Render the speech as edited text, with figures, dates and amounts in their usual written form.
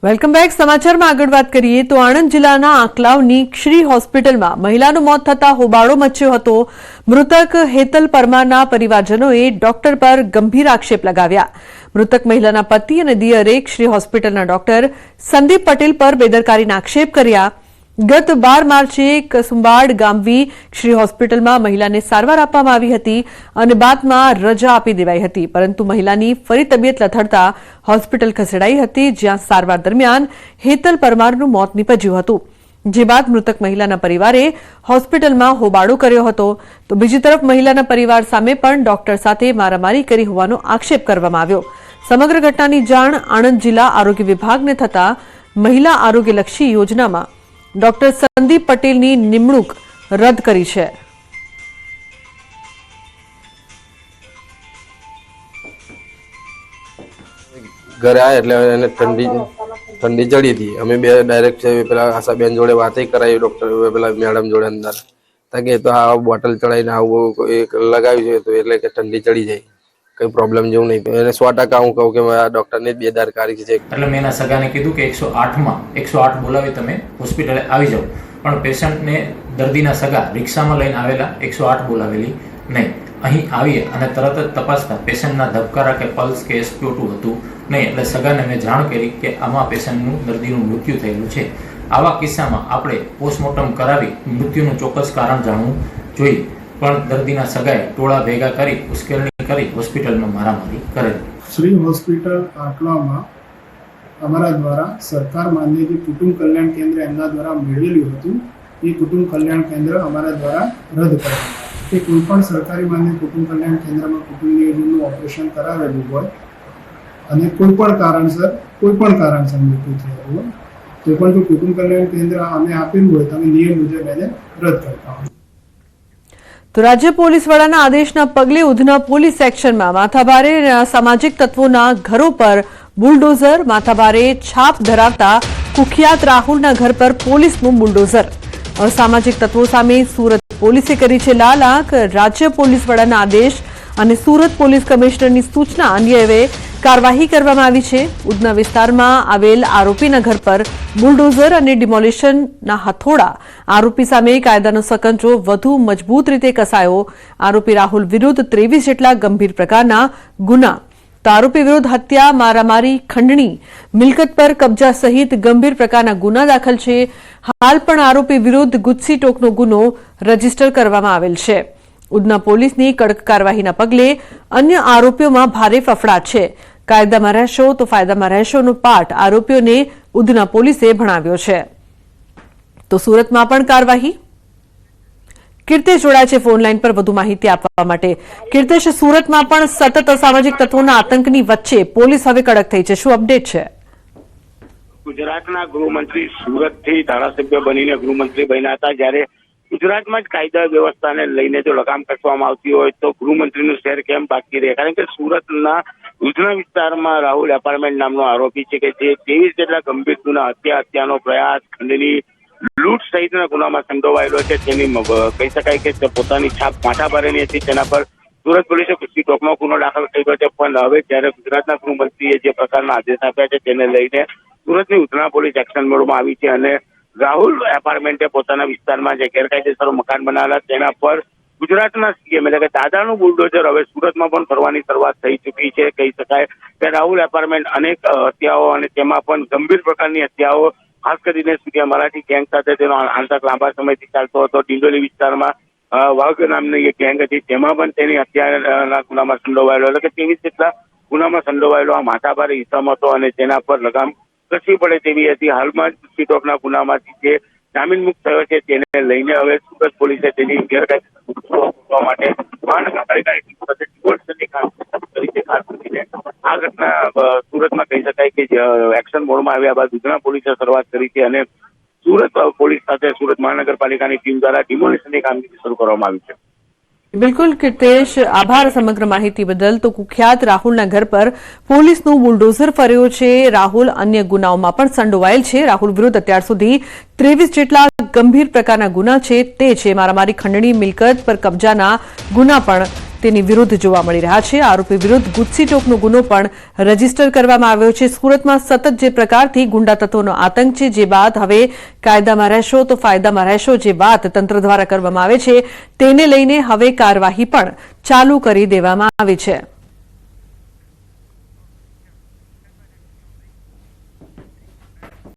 Welcome back. સમાચારમાં આગળ વાત કરીએ તો આણંદ જિલ્લાના આંકલાવની શ્રી હોસ્પિટલમાં મહિલાનું મોત થતા હોબાળો મચ્યો હતો. મૃતક હેતલ પરમારના પરિવારજનોએ ડોક્ટર પર ગંભીર આક્ષેપ લગાવ્યા. મૃતક મહિલાના પતિ અને દિયરે શ્રી હોસ્પિટલના ડોક્ટર સંદીપ પટેલ પર બેદરકારીના આક્ષેપ કર્યા. ગત 12 માર્ચે કસુંબાડ ગામવી શ્રી હોસ્પિટલમાં મહિલાને સારવાર આપવામાં આવી હતી અને બાદમાં રજા આપી દેવાઈ હતી, પરંતુ મહિલાની ફરી તબિયત લથડતા હોસ્પિટલ ખસેડાઈ હતી, જ્યાં સારવાર દરમિયાન હેતલ પરમારનું મોત નીપજ્યું હતું. જે બાદ મૃતક મહિલાના પરિવારે હોસ્પિટલમાં હોબાળો કર્યો હતો. તો બીજી તરફ મહિલાના પરિવાર સામે પણ ડોક્ટર સાથે મારામારી કરી હોવાનો આક્ષેપ કરવામાં આવ્યો. સમગ્ર ઘટનાની જાણ આણંદ જિલ્લા આરોગ્ય વિભાગને થતા મહિલા આરોગ્યલક્ષી યોજનામાં ડોક્ટર સંદીપ પટેલની નિમણૂક રદ કરી છે. ઘરે આવ્યા એટલે એને ઠંડી ચડી હતી. અમે બે ડાયરેક્ટ પેલા આશાબેન જોડે વાત કરાવી, ડોક્ટર પેલા મેડમ જોડે અંદર કે તો આ બોટલ ચડાવીને આવું લગાવ્યું છે તો એટલે કે ઠંડી ચડી જાય, કઈ પ્રોબ્લેમ જેવું નહીં. એને 100% હું કહું કે આ ડોક્ટરની જ બેદરકારી છે. એટલે મેં એના સગાને કીધું કે 108 બોલાવી તમે હોસ્પિટલે આવી જાઓ, પણ પેશન્ટને દર્દીના સગા રિક્ષામાં લઈને આવેલા, 108 બોલાવેલી નહીં. અહીં આવીએ અને તરત જ તપાસતા પેશન્ટના ધબકારા કે પલ્સ કે SpO2 હતું નહીં. એટલે સગાને મેં જાણ કરી કે આમાં પેશન્ટનું દર્દીનું મૃત્યુ થયેલું છે. આવા કિસ્સામાં આપણે પોસ્ટમોર્ટમ કરાવી મૃત્યુનું ચોક્કસ કારણ જાણવું જોઈએ, પણ દર્દીના સગાએ ટોળા ભેગા કરી ઉશ્કેરણી કરી હોસ્પિટલમાં મારામારી કરેલી. શ્રી હોસ્પિટલ આંકલાવમાં અમારા દ્વારા સરકાર માન્ય જે કુટુંબ કલ્યાણ કેન્દ્ર એમના દ્વારા મેળવેલું હતું, એ કુટુંબ કલ્યાણ કેન્દ્ર અમારા દ્વારા રદ કરાયું. કે કોઈ પણ સરકારી માન્ય કુટુંબ કલ્યાણ કેન્દ્રમાં કુટુંબ નિયોજનનું ઓપરેશન કરાવેલું હોય અને કોઈ પણ કારણસર મૃત્યુ થયું હોય તો પણ જો કુટુંબ કલ્યાણ કેન્દ્ર અમે આપેલું હોય તો અમે નિયમ મુજબ એને રદ કરતા હોય. તો રાજ્ય પોલીસ વડાના આદેશના પગલે ઉધના પોલીસ સેક્શનમાં માથાભારે સામાજિક તત્વોના ઘરો પર બુલડોઝર. માથાભારે છાપ ધરાવતા કુખ્યાત રાહુલના ઘર પર પોલીસનું બુલડોઝર. અસામાજિક તત્વો સામે સુરત પોલીસે કરી છે લાલ આંખ. રાજ્ય પોલીસ વડાના આદેશ અને સુરત પોલીસ કમિશનરની સૂચના અન્વયે કાર્યવાહી કરવામાં આવી છે. ઉધના વિસ્તારમાં આવેલ આરોપીના ઘર પર બુલડોઝર અને ડિમોલિશનના હથોડા. આરોપી સામે કાયદાનો સકંજો વધુ મજબૂત રીતે કસાયો. આરોપી રાહુલ વિરુદ્ધ 23 જેટલા ગંભીર પ્રકારના ગુના. તો આરોપી વિરુદ્ધ હત્યા, મારામારી, ખંડણી, મિલકત પર કબજા સહિત ગંભીર પ્રકારના ગુના દાખલ છે. હાલ પણ આરોપી વિરુદ્ધ ગુજસી ટોકનો ગુનો રજીસ્ટર કરવામાં આવેલ છે. ઉધના પોલીસની કડક કાર્યવાહીના પગલે અન્ય આરોપીઓમાં ભારે ફફડાટ છે. કાયદામાં રહેશો તો ફાયદામાં રહેશોનો પાઠ આરોપીઓને ઉધના પોલીસે ભણાવ્યો છે. તો સુરતમાં પણ કાર્યવાહી. કીર્તેશ જોડાય છે ફોન લાઈન પર વધુ માહિતી આપવા માટે. કીર્તેશ, સુરતમાં પણ સતત અસામાજિક તત્વોના આતંકની વચ્ચે પોલીસ હવે કડક થઈ છે, શું અપડેટ છે? ગુજરાતના ગૃહમંત્રી સુરતથી ધારાસભ્ય બનીને ગૃહમંત્રી બન્યા હતા. જ્યારે ગુજરાતમાં જ કાયદા વ્યવસ્થાને લઈને જો લગામ કસવામાં આવતી હોય તો ગૃહમંત્રીનું શહેર કેમ બાકી રહે? કારણ કે સુરતના ઉધના વિસ્તારમાં રાહુલ એપાર્ટમેન્ટ નામનો આરોપી છે કે જે 23 જેટલા ગંભીર ગુના, હત્યાનો પ્રયાસ, ખંડની, લૂંટ સહિતના ગુનામાં સંડોવાયેલો છે. તેની કહી શકાય કે પોતાની છાપ માથાભારેની હતી. તેના પર સુરત પોલીસે ગુજસી ટોકનો ગુનો દાખલ કર્યો છે. પણ હવે જ્યારે ગુજરાતના ગૃહમંત્રીએ જે પ્રકારના આદેશ આપ્યા છે તેને લઈને સુરતની ઉધના પોલીસ એક્શન મોડમાં આવી છે અને રાહુલ એપાર્ટમેન્ટે પોતાના વિસ્તારમાં જે ગેરકાયદેસર મકાન બનાવેલા તેના પર ગુજરાતના સીએમ એટલે કે દાદાનું બુલડોઝર હવે સુરતમાં પણ ફરવાની શરૂઆત થઈ ચૂકી છે. કહી શકાય કે રાહુલ એપાર્ટમેન્ટ અનેક હત્યાઓ અને તેમાં પણ ગંભીર પ્રકારની હત્યાઓ, ખાસ કરીને સૂર્યા મરાઠી ગેંગ સાથે તેનો આંતક લાંબા સમયથી ચાલતો હતો. ડિંડોલી વિસ્તારમાં વાઘ નામની એક ગેંગ હતી, તેમાં પણ તેની હત્યાના ગુનામાં સંડોવાયેલો, એટલે કે 23 જેટલા ગુનામાં સંડોવાયેલો આ માથાભારે ઇસમ હતો અને તેના પર લગામ કસવી પડે તેવી હતી. હાલમાં જ સીટોકના ગુનામાંથી જે જામીન મુક્ત થયો છે તેને લઈને હવે સુરત પોલીસે તેની ગેરકાયદેસર માટે મહાનગરપાલિકા આ ઘટના સુરતમાં કહી શકાય કે એક્શન મોડમાં આવ્યા બાદ ઉધના પોલીસે શરૂઆત કરી છે અને સુરત પોલીસ સાથે સુરત મહાનગરપાલિકાની ટીમ દ્વારા ડિમોલિશનની કામગીરી શરૂ કરવામાં આવી છે. બિલકુલ કીર્તેશ, આભાર સમગ્ર માહિતી બદલ. તો કુખ્યાત રાહુલના ઘર પર પોલીસનું બુલડોઝર ફર્યો છે. રાહુલ અન્ય ગુનાઓમાં પણ સંડોવાયેલ છે. રાહુલ વિરુદ્ધ અત્યાર સુધી 23 જેટલા ગંભીર પ્રકારના ગુના છે. તે છે મારામારી, ખંડણી, મિલકત પર કબજાના ગુના પણ તેની વિરુદ્ધ જોવા મળી રહ્યા છે. આરોપી વિરુદ્ધ ગુજસીટોકનો ગુનો પણ રજીસ્ટર કરવામાં આવ્યો છે. સુરતમાં સતત જે પ્રકારથી ગુંડા તત્વોનો આતંક છે, જે બાદ હવે કાયદામાં રહેશો તો ફાયદામાં રહેશો જે વાત તંત્ર દ્વારા કરવામાં આવે છે, તેને લઈને હવે કાર્યવાહી પણ ચાલુ કરી દેવામાં આવી છે.